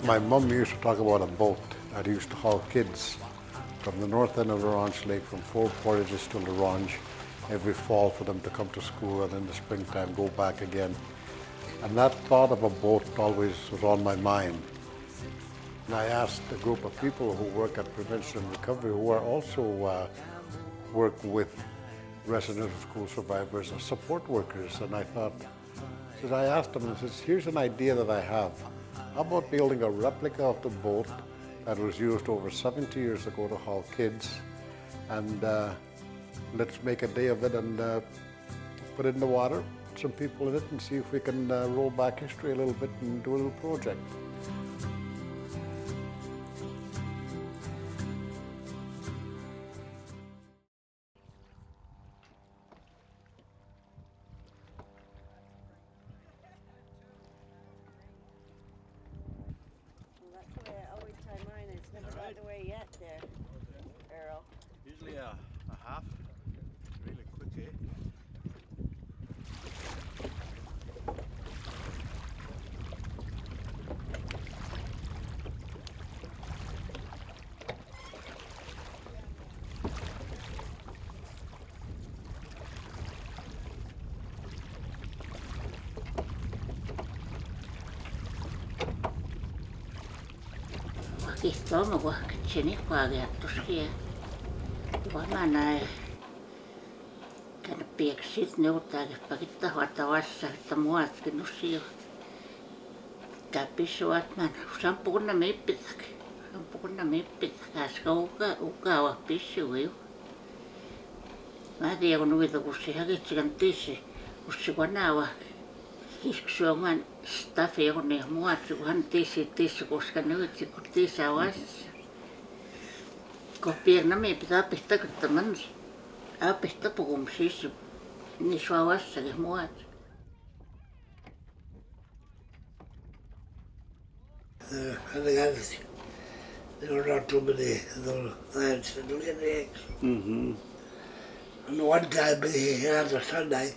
My mum used to talk about a boat that used to haul kids from the north end of the Ronge Lake from Fort Portages to the Ronge every fall for them to come to school and in the springtime go back again. And that thought of a boat always was on my mind. And I asked a group of people who work at Prevention and Recovery who are also work with residential school survivors as support workers. And I thought, I asked them, I said, here's an idea that I have. How about building a replica of the boat that was used over 70 years ago to haul kids, and let's make a day of it and put it in the water, some people in it, and see if we can roll back history a little bit and do a little project. Usually a half, really quick, eh? Wakihtoa mo chini kwa tuskia. Vanana kan pieksit neutakin pakittaa huoltavassa, että muatkin nusio. Käpisuat man sampukunna mippitäk. Sampukunna mippitäk. Äsken ukaava pissuiu. Mä tiedän kun nuita kussi hakitsikan tissi. Kussi vanava. Kiskusuoman staffi joku ne muatsi kun hän tissi koska nyt kun tissa vassa. Kun pienä me pitää pistää tämän pistää puhumisissa niin sua vassakin muat. Hän käänsi. Ne on rattu meni tuolla äänessä tuli neeksi. And one time he had a Sunday,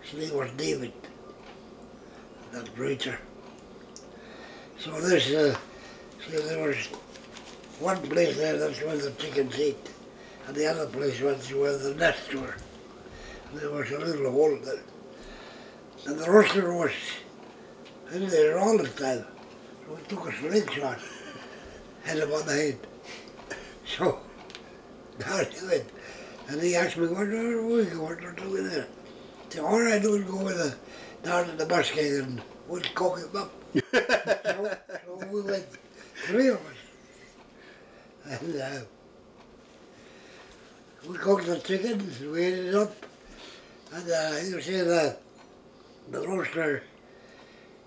his name was David, that preacher. So there was one place there, that's where the chickens eat, and the other place was where the nests were. And there was a little hole there. And the rooster was in there all the time. So we took a slingshot, hit him on the head. So down he went. And he asked me, what are we doing there? I said, all I do is go down to the musket and we'll cook him up. so we went, three of us. And we cooked the chickens, we ate it up. And you see the roaster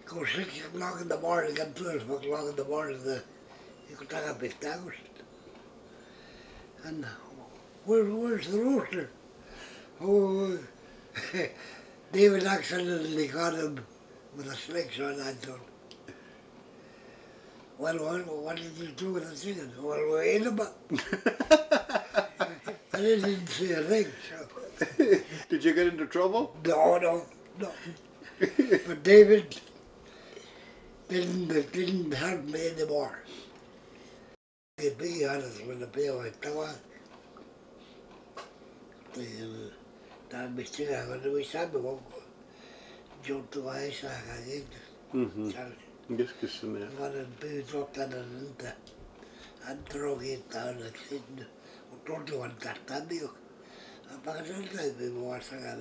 goes 6 o'clock in the morning and 12 o'clock in the morning, you could take a big toast. And where's the roaster? Oh, David accidentally caught him with a slingshot, I thought. Well, what did you do with the chicken? Well, we ate them up. I didn't see a thing, so. Did you get into trouble? No. But David didn't help me anymore. To be honest with the people, dan mistake I got to be sad about jump to my side again. Yes, kissing there. Got a big drop down and throw it down like sitting. Don't you want that tabio? I'm not going to be more sad.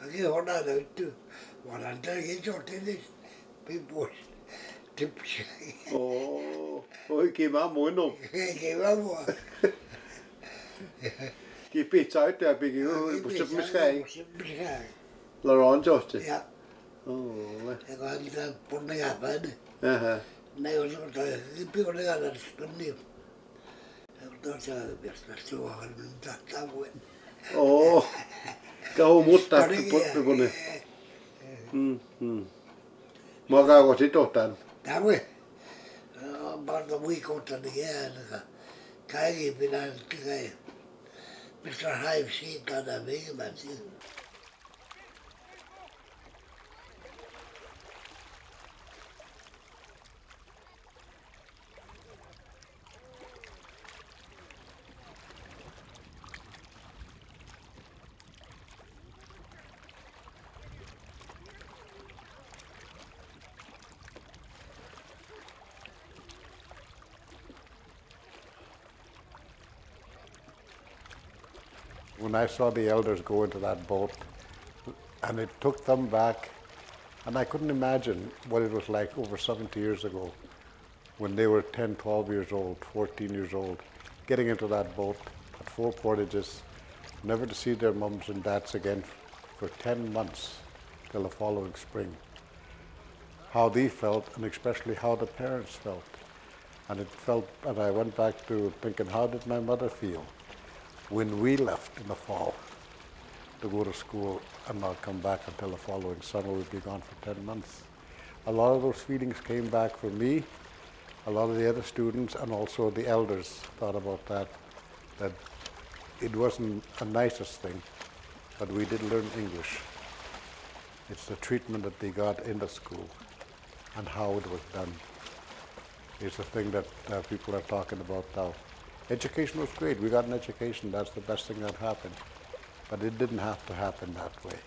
I get on out too. What I'm telling you, tennis people tip. Oh, he var måned. He var måned. De pizza ut der bygge ud på Superskæg. La Ronge også. Ja. Jeg går helt der på den her bane. Aha. Nej, og så der det bygger der der spændende. Oo. Kau muuttaa pune. Makaako sitotaan? Tämä Barta viikkoa niin jäällä. Kaikki pitää tehdä. Mistä haif siitä aina viimeksi. When I saw the elders go into that boat, and it took them back, and I couldn't imagine what it was like over 70 years ago when they were 10, 12 years old, 14 years old, getting into that boat at Four Portages, never to see their mums and dads again for 10 months till the following spring. How they felt, and especially how the parents felt. And I went back to thinking, how did my mother feel when we left in the fall to go to school and not come back until the following summer? We'd be gone for 10 months. A lot of those feelings came back for me. A lot of the other students and also the elders thought about that it wasn't the nicest thing, but we did learn English. It's the treatment that they got in the school and how it was done. It's the thing that people are talking about now. Education was great. We got an education. That's the best thing that happened. But it didn't have to happen that way.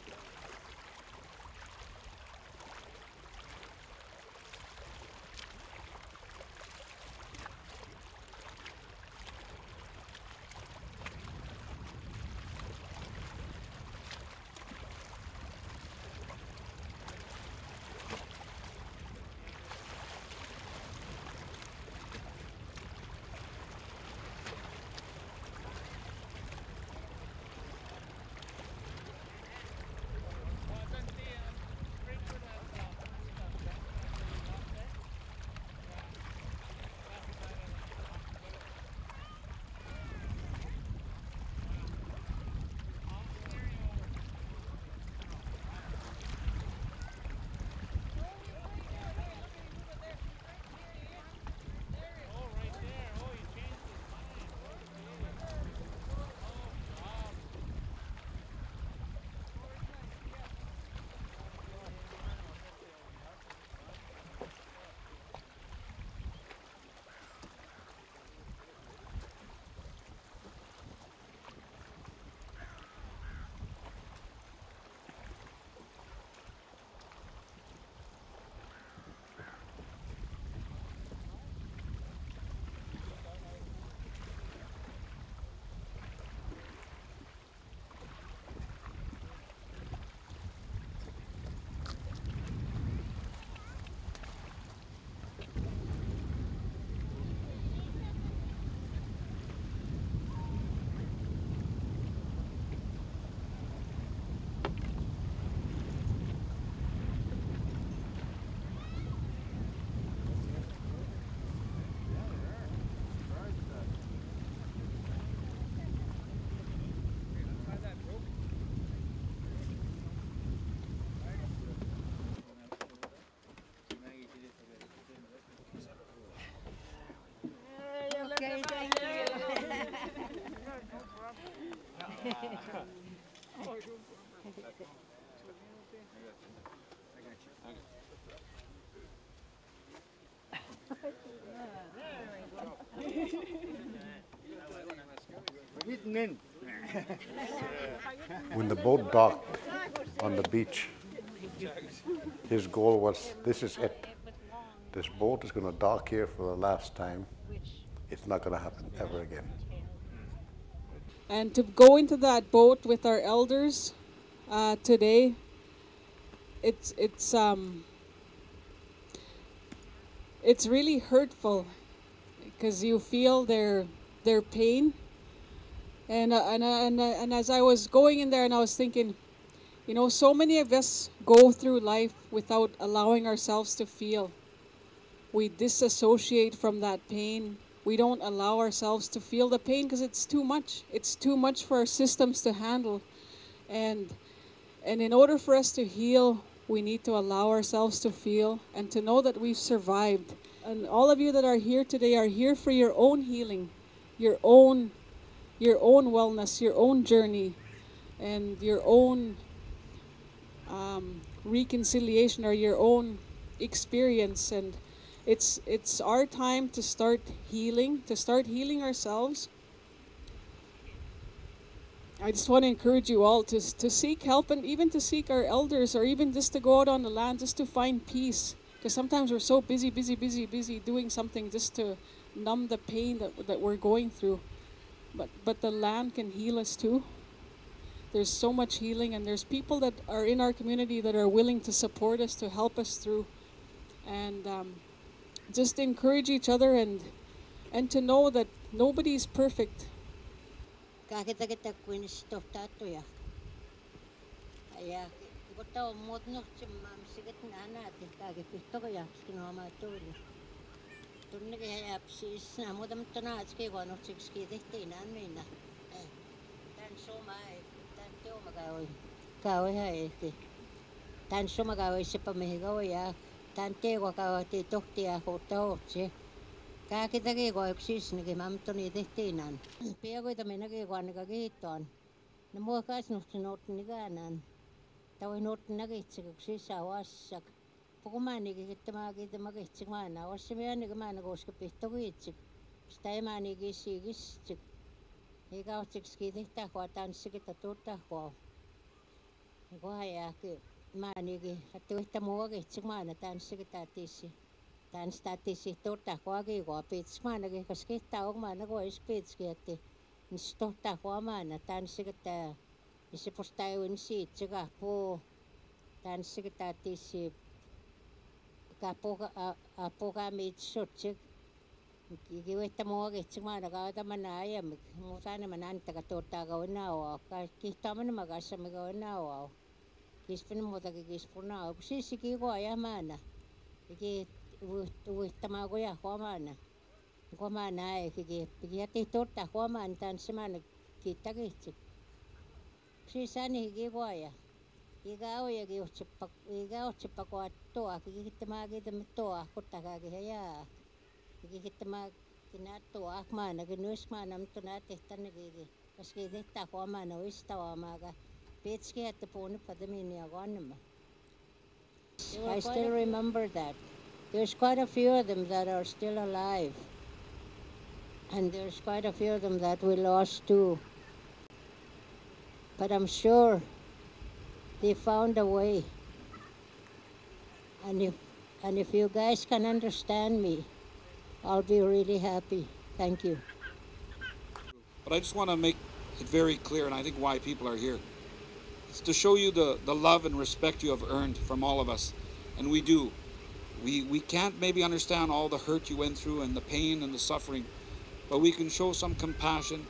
Okay, thank you. When the boat docked on the beach, his goal was, this is it. This boat is going to dock here for the last time. It's not going to happen ever again. And to go into that boat with our elders today, it's really hurtful because you feel their pain. And as I was going in there and I was thinking, you know, so many of us go through life without allowing ourselves to feel. We disassociate from that pain. we don't allow ourselves to feel the pain because it's too much. It's too much for our systems to handle. And in order for us to heal, we need to allow ourselves to feel and to know that we've survived. And all of you that are here today are here for your own healing, your own wellness, your own journey, and your own reconciliation or your own experience. And it's our time to start healing ourselves. I just want to encourage you all to seek help, and even to seek our elders, or even just to go out on the land just to find peace. Because sometimes we're so busy doing something just to numb the pain that we're going through. But the land can heal us too. There's so much healing, and there's people that are in our community that are willing to support us, to help us through. And just encourage each other, and to know that nobody's perfect. Kakita kuinistohtatuja. Ja kun tau muut nuhtsimmaan siket nähti kakipihtoja skinoama tuuli. Tunneke ja siis nämä muuta mutta naatski kun nuhtsiksi tehtiin minä. Tän soma ei tän teoma kai ei. Tän soma kai sepa mehiga ja tän teema kai tohtia hootsi. Kakitakin kun yksi niin mamtoni tehtiin näin. Piakoita minäkin kun ainakaan kiittoon. No mua kanssa nuhti nikään. Tauin nuhti näkitsi kun sisään vassak. Pukumaanikin tämä kiitsi maana. Ossi mielestäni maana koska pihto kiitsi. Sitä ei maanikin siikitsi. Eikä otsiksi kiitehtää kun tanssikin tuota kun. Kun jääkin maanikin. Että yhtä mua kiitsi maana tanssikin tätissi. Tän statisi totta kuakin kun pitsmaanakin kas kiittää ogmaana kun is pitski että nis totta kuamaana tanssikin se postai un siitä kahpu tanssikin tätisi kahpuka mitsutsi kiivettä mua kiitsmaana kautaman ajam muuta enemmän antakaa totta kaunaa kiittämään makassa mikä kaunaa kispin muutakin kispunaa siis kiikoa ja maana uittamaan koja huomaana. Huomaana ei jätti totta huomaan tanssimaan kiittää kiitsi. Siis ääni kiikoja. Ikä otsippa kun tuo kiittämään kiitämme tuo kuttakaakin jää. Kiittämään kinää tuo maanakin nuismaana mutta nää tehtännekin. Kas kiittää huomaana uistavaamaan. Pitski että puhunut patemini ja kannemme. I still remember that. There's quite a few of them that are still alive. And there's quite a few of them that we lost too. But I'm sure they found a way. And if you guys can understand me, I'll be really happy. Thank you. But I just want to make it very clear, and I think why people are here. It's to show you the love and respect you have earned from all of us. And we do. We can't maybe understand all the hurt you went through and the pain and the suffering, but we can show some compassion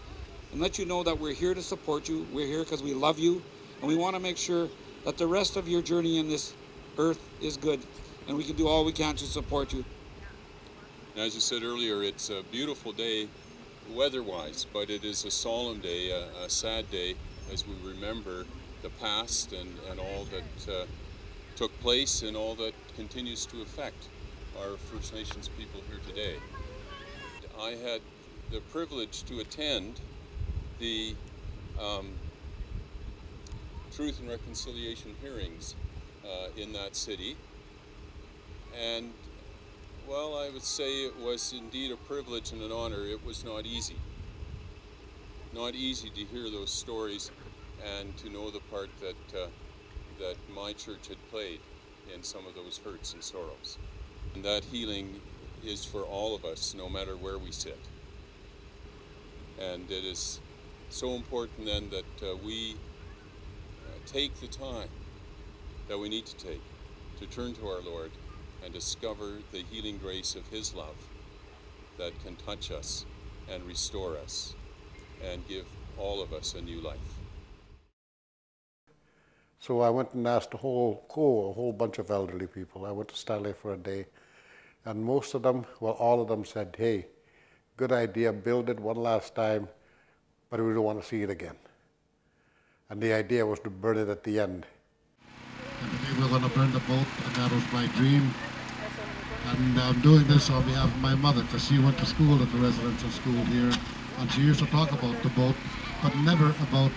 and let you know that we're here to support you. We're here because we love you, and we want to make sure that the rest of your journey in this earth is good, and we can do all we can to support you. As you said earlier, it's a beautiful day weather-wise, but it is a solemn day, a sad day, as we remember the past and all that took place and all that continues to affect our First Nations people here today. I had the privilege to attend the Truth and Reconciliation hearings in that city, and well, I would say it was indeed a privilege and an honor. It was not easy. Not easy to hear those stories and to know the part that my church had played in some of those hurts and sorrows. And that healing is for all of us, no matter where we sit. And it is so important then that we take the time that we need to take to turn to our Lord and discover the healing grace of His love that can touch us and restore us and give all of us a new life. So I went and asked a whole bunch of elderly people. I went to Stanley for a day, and most of them, well, all of them said, hey, good idea, build it one last time, but we don't want to see it again. And the idea was to burn it at the end. And today we're going to burn the boat, and that was my dream. And I'm doing this on behalf of my mother, because she went to school at the residential school here, and she used to talk about the boat, but never about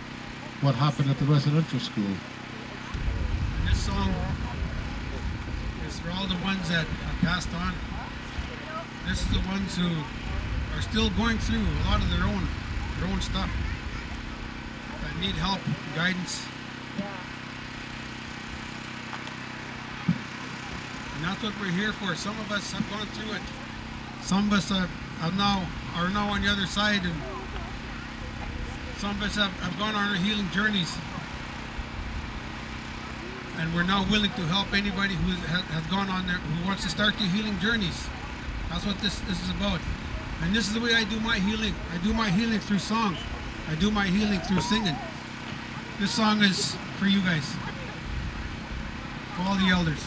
what happened at the residential school. And this song is for all the ones that have passed on. This is the ones who are still going through a lot of their own stuff, that need help, guidance. And that's what we're here for. Some of us have gone through it. Some of us are now on the other side, and some of us have gone on our healing journeys. And we're now willing to help anybody who has gone on there, who wants to start their healing journeys. That's what this is about. And this is the way I do my healing. I do my healing through song. I do my healing through singing. This song is for you guys, for all the elders.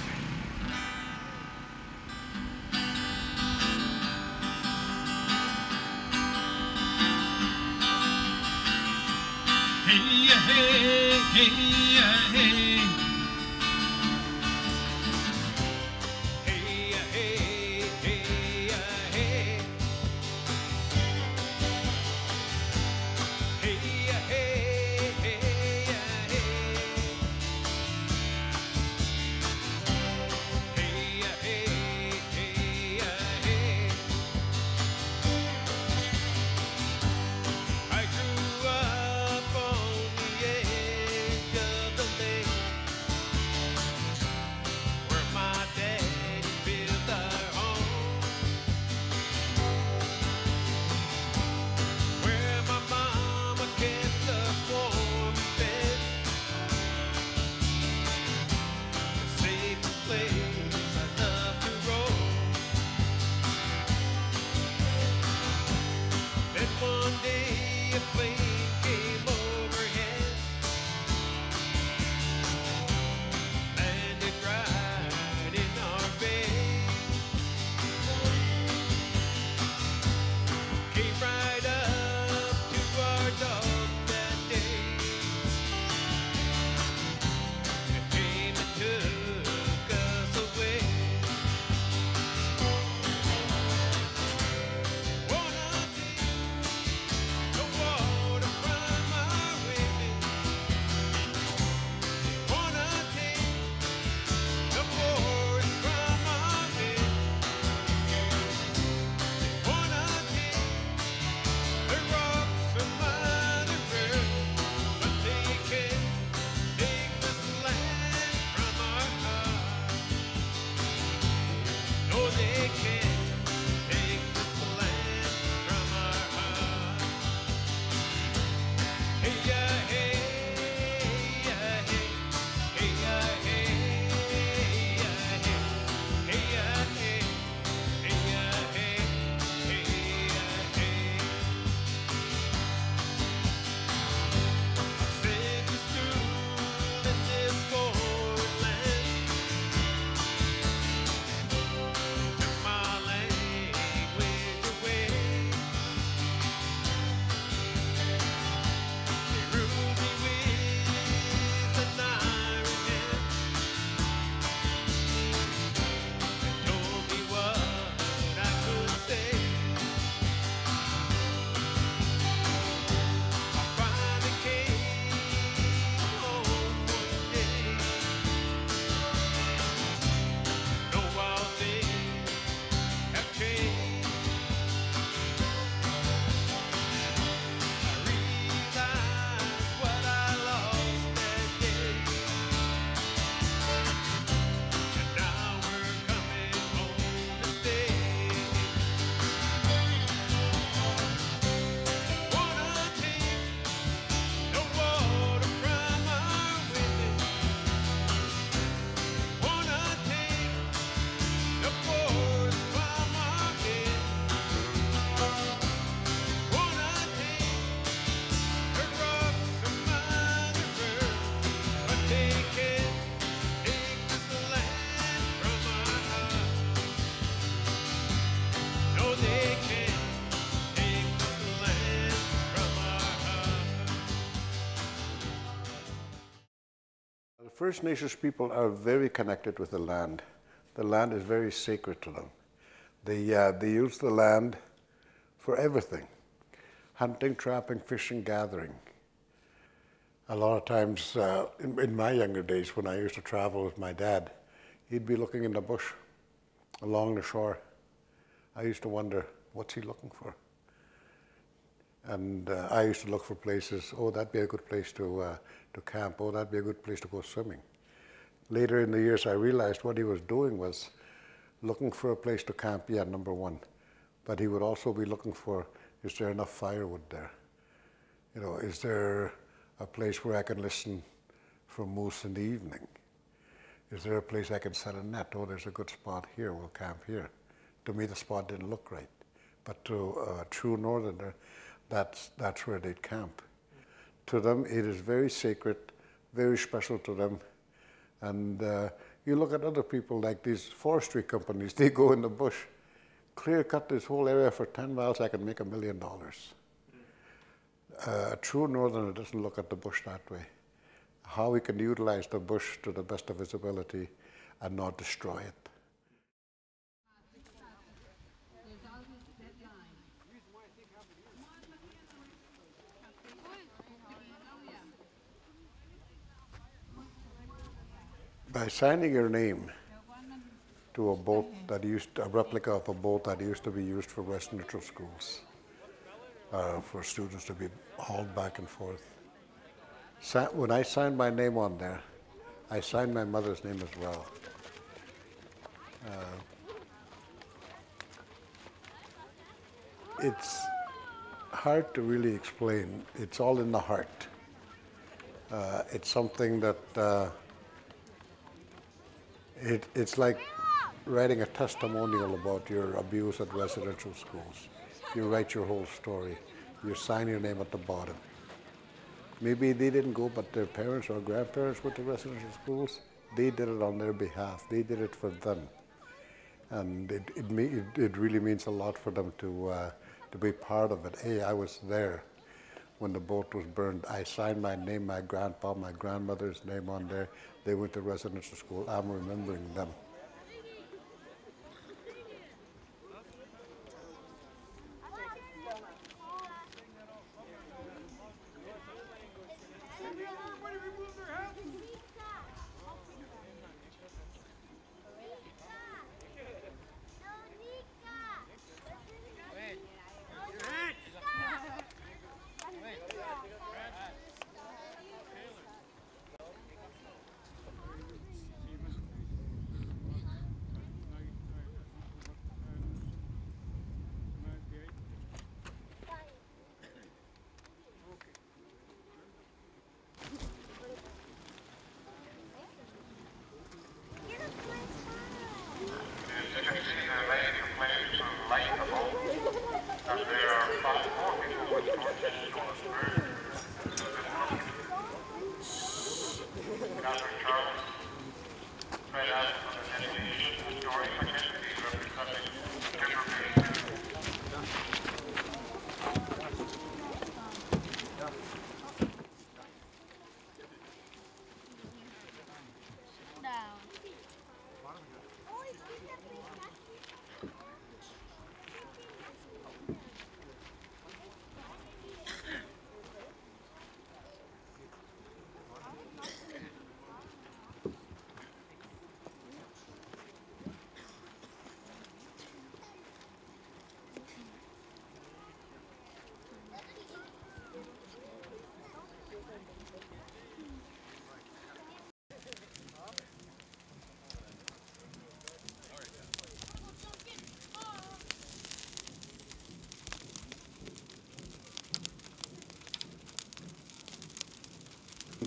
Hey, hey, hey, hey. I grew up on the edge of the First Nations people are very connected with the land. The land is very sacred to them. They use the land for everything. Hunting, trapping, fishing, gathering. A lot of times in my younger days when I used to travel with my dad, he'd be looking in the bush along the shore. I used to wonder, what's he looking for? And I used to look for places, oh, that'd be a good place to camp, oh, that'd be a good place to go swimming. Later in the years, I realized what he was doing was looking for a place to camp, yeah, number one. But he would also be looking for, is there enough firewood there? You know, is there a place where I can listen for moose in the evening? Is there a place I can set a net? Oh, there's a good spot here, we'll camp here. To me, the spot didn't look right. But to a true northerner, that's where they'd camp. To them, it is very sacred, very special to them. And you look at other people like these forestry companies, they go in the bush, clear cut this whole area for 10 miles, I can make $1 million. A true northerner doesn't look at the bush that way. How we can utilize the bush to the best of its ability and not destroy it. By signing your name to a boat that a replica of a boat that used to be used for residential schools, for students to be hauled back and forth. When I signed my name on there, I signed my mother's name as well. It's hard to really explain. It's all in the heart. It's something that it's like writing a testimonial about your abuse at residential schools. You write your whole story. You sign your name at the bottom. Maybe they didn't go, but their parents or grandparents went to residential schools. They did it on their behalf. They did it for them. And it really means a lot for them to be part of it. Hey, I was there when the boat was burned. I signed my name, my grandpa, my grandmother's name on there. They went to residential school. I'm remembering them.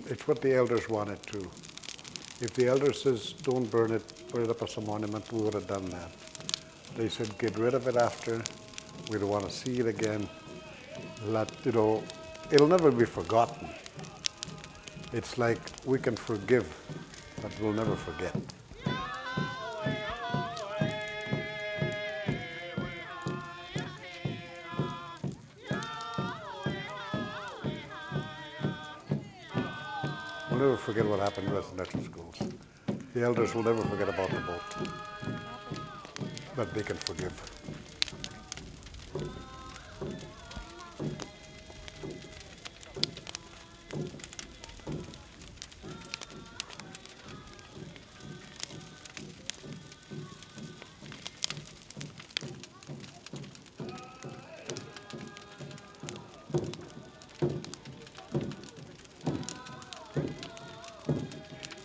It's what the elders wanted too. If the elder says, don't burn it, put it up as a monument, we would have done that. They said, get rid of it after. We don't want to see it again. It'll never be forgotten. It's like we can forgive, but we'll never forget. never forget what happened in residential schools. The elders will never forget about the boat, but they can forgive.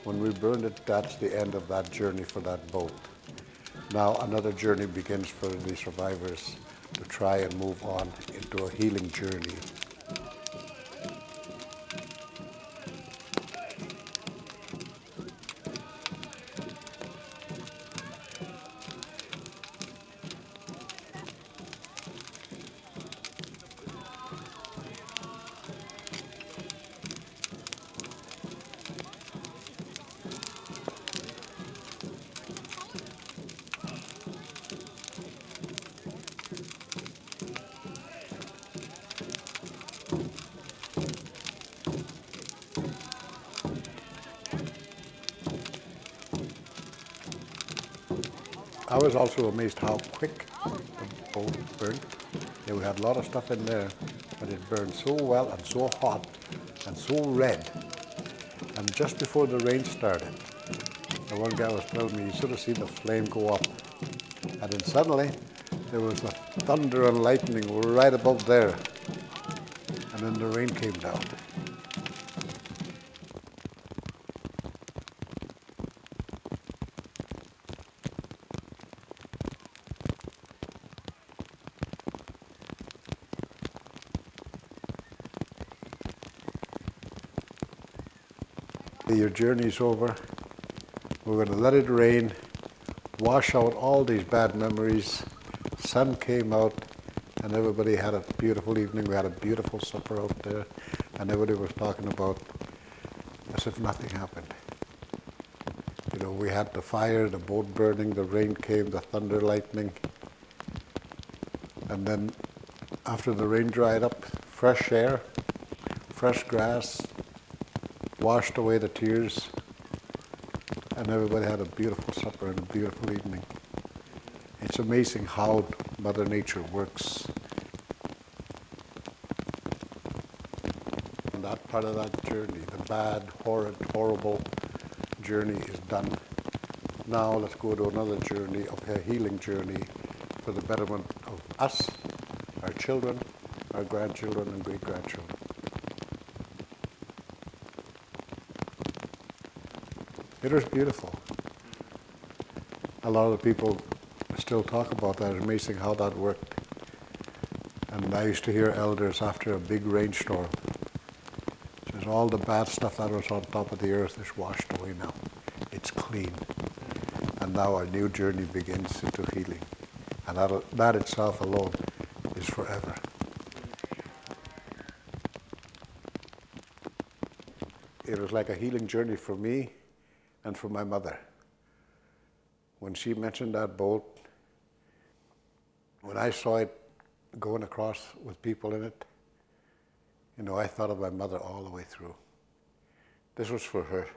When we burned it, that's the end of that journey for that boat. Now another journey begins for the survivors to try and move on into a healing journey. I was also amazed how quick the boat burned. Yeah, we had a lot of stuff in there, but it burned so well and so hot and so red. And just before the rain started, the one guy was telling me, you should have seen the flame go up. And then suddenly, there was a thunder and lightning right above there. And then the rain came down. Your journey's over. We're going to let it rain, wash out all these bad memories. Sun came out and everybody had a beautiful evening. We had a beautiful supper out there and everybody was talking about as if nothing happened. You know, we had the fire, the boat burning, the rain came, the thunder, lightning. And then after the rain dried up, fresh air, fresh grass, washed away the tears, and everybody had a beautiful supper and a beautiful evening. It's amazing how Mother Nature works. And that part of that journey, the bad, horrid, horrible journey is done. Now let's go to another journey, of a healing journey for the betterment of us, our children, our grandchildren, and great-grandchildren. It was beautiful. A lot of the people still talk about that. It's amazing how that worked. And I used to hear elders after a big rainstorm. Says all the bad stuff that was on top of the earth is washed away now. It's clean. And now our new journey begins into healing. And that itself alone is forever. It was like a healing journey for me and for my mother. When she mentioned that boat, when I saw it going across with people in it, you know, I thought of my mother all the way through. This was for her.